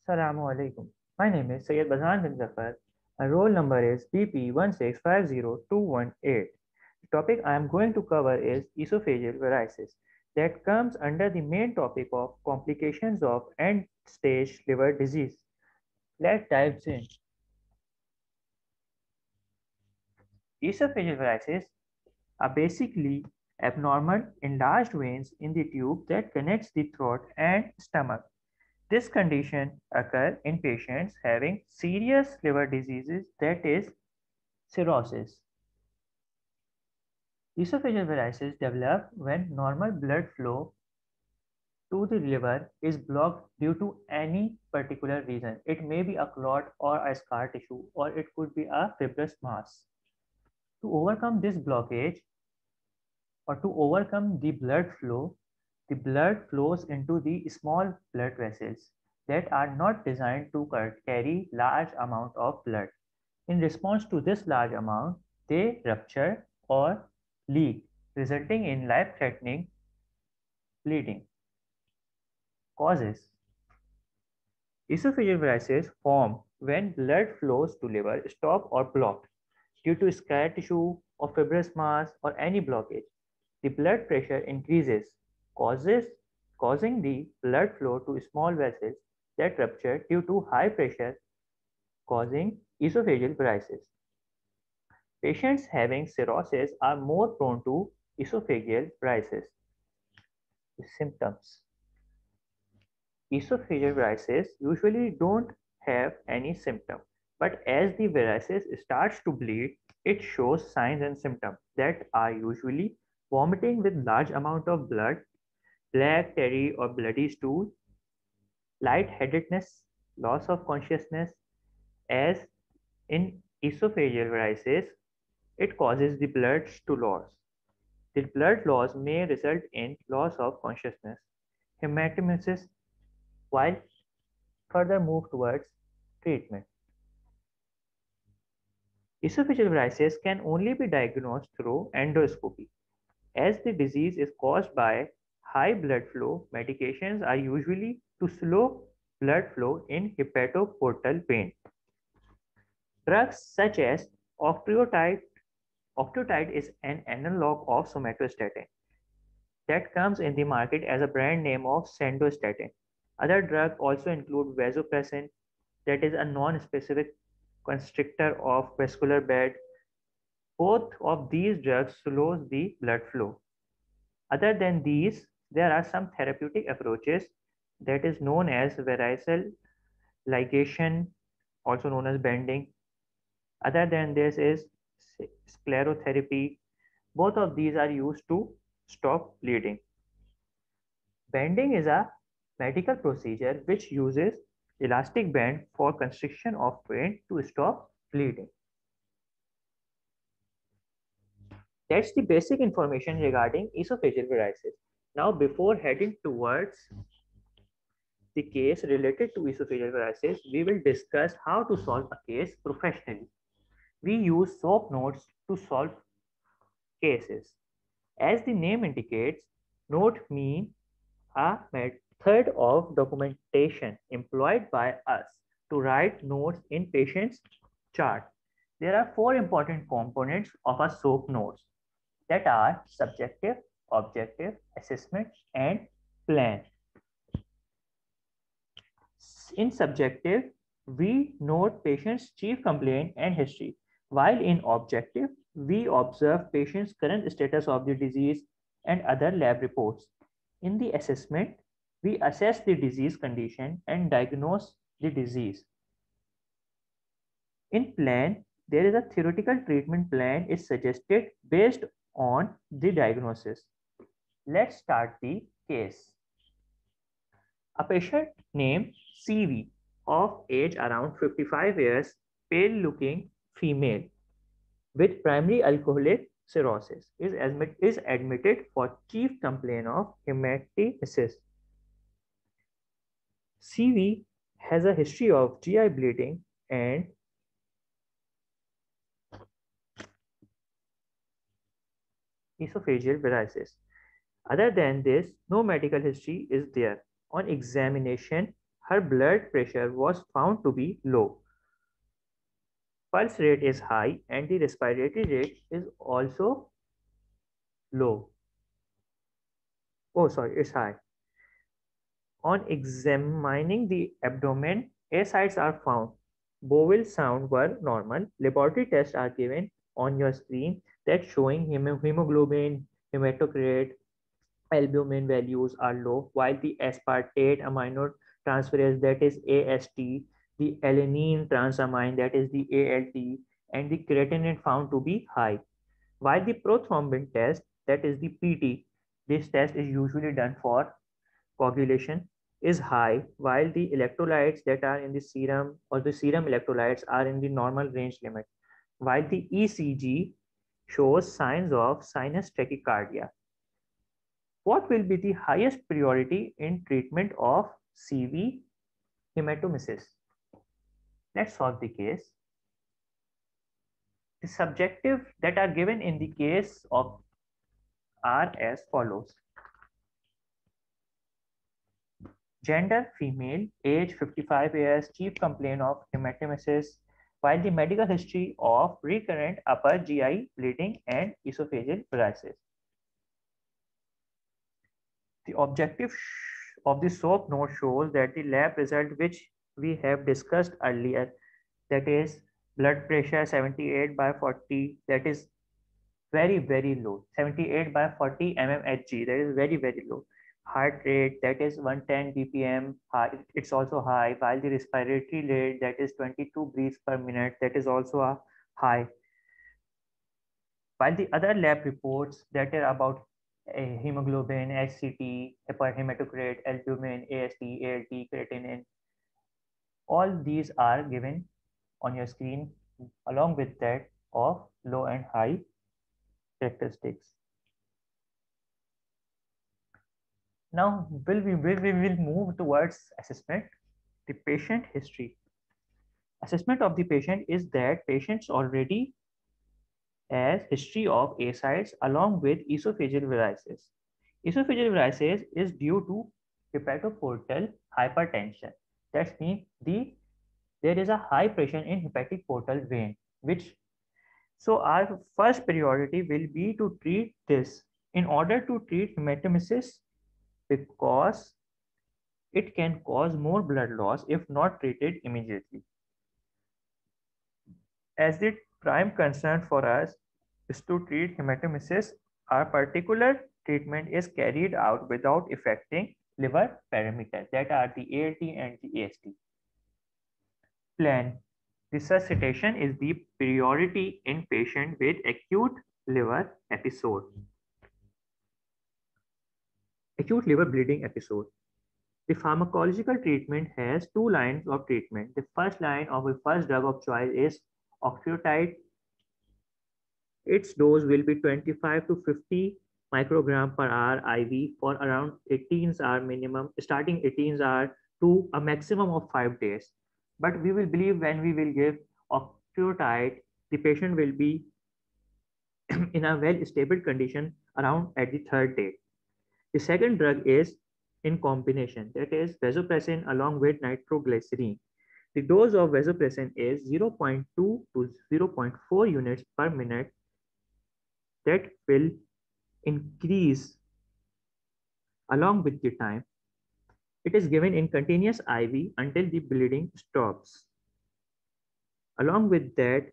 Assalamu alaikum. My name is Syed Bazan bin Zafar. My roll number is BP1650218. The topic I am going to cover is esophageal varices that comes under the main topic of complications of end-stage liver disease. Let's dive in. Esophageal varices are basically abnormal enlarged veins in the tube that connects the throat and stomach. This condition occurs in patients having serious liver diseases, that is, cirrhosis. Esophageal varices develop when normal blood flow to the liver is blocked due to any particular reason. It may be a clot or a scar tissue, or it could be a fibrous mass. To overcome this blockage or to overcome the blood flows into the small blood vessels that are not designed to carry large amount of blood. In response to this large amount, they rupture or leak, resulting in life-threatening bleeding. Causes: esophageal varices form when blood flows to liver stop or blocked due to scar tissue or fibrous mass or any blockage. The blood pressure increases, causes causing the blood flow to small vessels that rupture due to high pressure, causing esophageal varices. Patients having cirrhosis are more prone to esophageal varices. Symptoms: esophageal varices usually don't have any symptom, but as the varices starts to bleed, it shows signs and symptoms that are usually vomiting with large amount of blood, black, tarry or bloody stool, lightheadedness, loss of consciousness. As in esophageal varices, it causes the blood to loss. The blood loss may result in loss of consciousness, hematemesis, while further move towards treatment. Esophageal varices can only be diagnosed through endoscopy. As the disease is caused by high blood flow, medications are usually to slow blood flow in hepatoportal vein. Drugs such as octreotide, octreotide is an analog of somatostatin that comes in the market as a brand name of Sandostatin. Other drugs also include vasopressin, that is a non-specific constrictor of vascular bed. Both of these drugs slows the blood flow. Other than these, there are some therapeutic approaches that is known as variceal ligation, also known as bending. Other than this is sclerotherapy. Both of these are used to stop bleeding. Bending is a medical procedure which uses elastic band for constriction of vein to stop bleeding. That's the basic information regarding esophageal varices. Now, before heading towards the case related to esophageal varices, we will discuss how to solve a case professionally. We use SOAP notes to solve cases. As the name indicates, note mean a method of documentation employed by us to write notes in patient's chart. There are four important components of a SOAP notes that are subjective, objective, assessment, and plan. In subjective, we note patient's chief complaint and history, while in objective, we observe patient's current status of the disease and other lab reports. In the assessment, we assess the disease condition and diagnose the disease. In plan, there is a theoretical treatment plan is suggested based on the diagnosis. Let's start the case. A patient named CV of age around 55 years, pale looking female with primary alcoholic cirrhosis is admitted for chief complaint of hematemesis. CV has a history of GI bleeding and esophageal varices. Other than this, no medical history is there. On examination, her blood pressure was found to be low. Pulse rate is high and the respiratory rate is also low. Oh, sorry, it's high. On examining the abdomen, ascites are found. Bowel sound were normal. Laboratory tests are given on your screen that showing hemoglobin, hematocrit, albumin values are low, while the aspartate aminotransferase, that is AST, the alanine transamine, that is the ALT, and the creatinine found to be high. While the prothrombin test, that is the PT, this test is usually done for coagulation, is high, while the electrolytes that are in the serum or the serum electrolytes are in the normal range limit, while the ECG shows signs of sinus tachycardia. What will be the highest priority in treatment of CV hematemesis? Let's solve the case. The subjective that are given in the case of are as follows. Gender female, age 55 years, chief complaint of hematemesis, while the medical history of recurrent upper GI bleeding and esophageal varices. The objective of the SOAP note shows that the lab result which we have discussed earlier, that is blood pressure 78 by 40, that is very low. 78 by 40 mmHg, that is very low. Heart rate, that is 110 bpm, it's also high, while the respiratory rate, that is 22 breaths per minute, that is also a high. While the other lab reports that are about hemoglobin, HCT, hematocrit, albumin, AST, ALT, creatinine, all these are given on your screen along with that of low and high characteristics. Now we will move towards assessment. The patient history. Assessment of the patient is that patients already has history of ascites along with esophageal varices. Esophageal varices is due to hepatoportal hypertension. That means there is a high pressure in hepatic portal vein, which so our first priority will be to treat this in order to treat hematemesis, because it can cause more blood loss if not treated immediately. As the prime concern for us is to treat hematemesis, our particular treatment is carried out without affecting liver parameters, that are the ALT and the AST. Plan. Resuscitation is the priority in patient with acute liver episode. Acute liver bleeding episode. The pharmacological treatment has two lines of treatment. The first line of the first drug of choice is octreotide. Its dose will be 25 to 50 microgram per hour IV for around 18 hours minimum, starting 18 hours to a maximum of 5 days. But we will believe when we will give octreotide, the patient will be in a well stable condition around at the third day. The second drug is in combination, that is vasopressin along with nitroglycerin. The dose of vasopressin is 0.2 to 0.4 units per minute. That will increase along with the time. It is given in continuous IV until the bleeding stops. Along with that,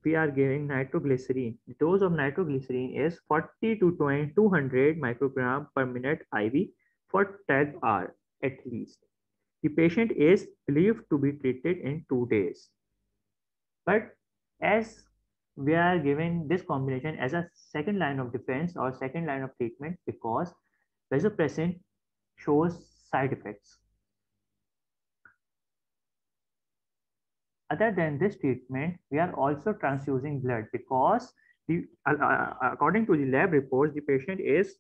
we are giving nitroglycerin. The dose of nitroglycerin is 40 to 200 microgram per minute IV for 12 hours at least. The patient is believed to be treated in 2 days. But as we are giving this combination as a second line of defense or second line of treatment, because vasopressin shows side effects. Other than this treatment, we are also transfusing blood because according to the lab reports, the patient is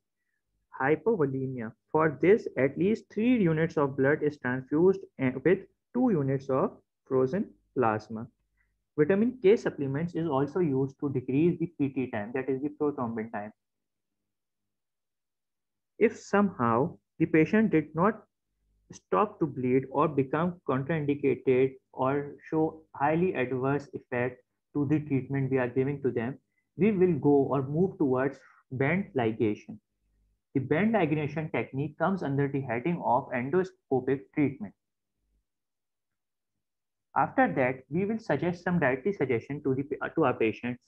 hypovolemia. For this, at least 3 units of blood is transfused with 2 units of frozen plasma. Vitamin K supplements is also used to decrease the PT time, that is the prothrombin time. If somehow the patient did not stop to bleed or become contraindicated or show highly adverse effect to the treatment we are giving to them, we will go or move towards band ligation. The band ligation technique comes under the heading of endoscopic treatment. After that, we will suggest some dietary suggestion to our patients.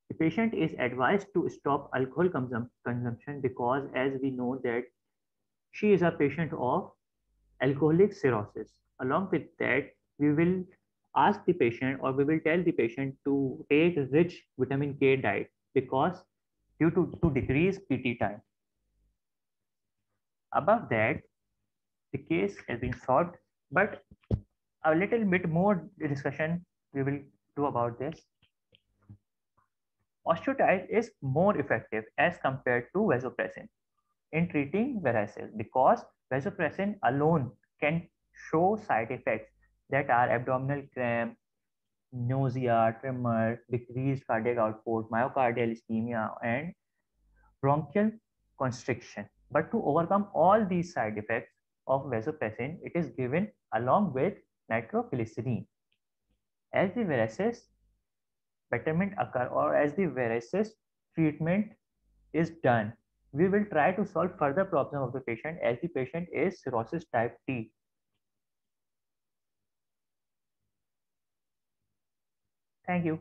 The patient is advised to stop alcohol consumption because, as we know, that she is a patient of alcoholic cirrhosis. Along with that, we will ask the patient or we will tell the patient to take rich vitamin K diet because due to decrease PT time. Above that, the case has been solved, but a little bit more discussion we will do about this. Osteotype is more effective as compared to vasopressin in treating varices because vasopressin alone can show side effects that are abdominal cramp, nausea, tremor, decreased cardiac output, myocardial ischemia, and bronchial constriction. But to overcome all these side effects of vasopressin, it is given along with nitroglycerin. As the varices betterment occur or as the varices treatment is done, we will try to solve further problem of the patient as the patient is cirrhosis type T. Thank you.